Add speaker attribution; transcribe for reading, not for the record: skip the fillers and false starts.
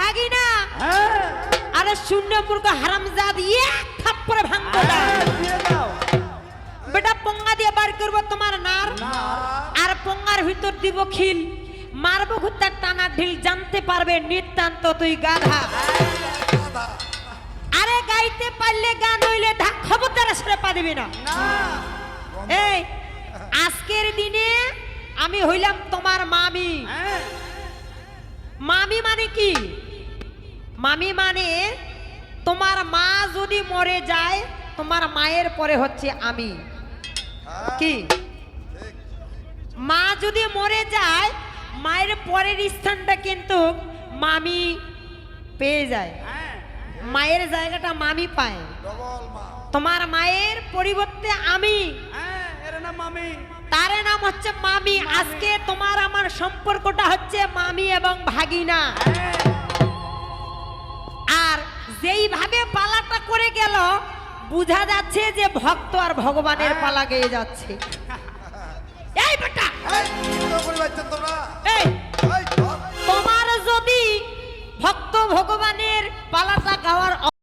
Speaker 1: ভাগিনা আরে শূন্য মূর্খ হারামজাদ এক থাপ্পড়ে ভাঙবো না বেটা পঙ্গা দিয়ে বার করবো তোমার নার আর পঙ্গার ভিতর দিব খিল মারবো ঘুরতার টানা ঢিল জানতে পারবে নিতান্ত তুই গাধা আরে গাইতে পারলে গান হইলে খবরদার সরে পা দিবি না এই আজকের দিনে আমি হইলাম তোমার মামি মামি মানে কি মামি মানে তোমার মা যদি মরে যায় তোমার মায়ের পরে হচ্ছে আমি কি মা যদি মরে যায় মায়ের পরের স্থানটা কিন্তু মামি পেয়ে যায় মায়ের জায়গাটা মামি পায় তোমার মায়ের পরিবর্তে আমি তার নাম হচ্ছে মামি আজকে তোমার আমার সম্পর্কটা হচ্ছে মামি এবং ভাগিনা আর যেইভাবে পালাটা করে গেল বুঝা যাচ্ছে যে ভক্ত আর ভগবানের পালা গেয়ে যাচ্ছে এই বেটা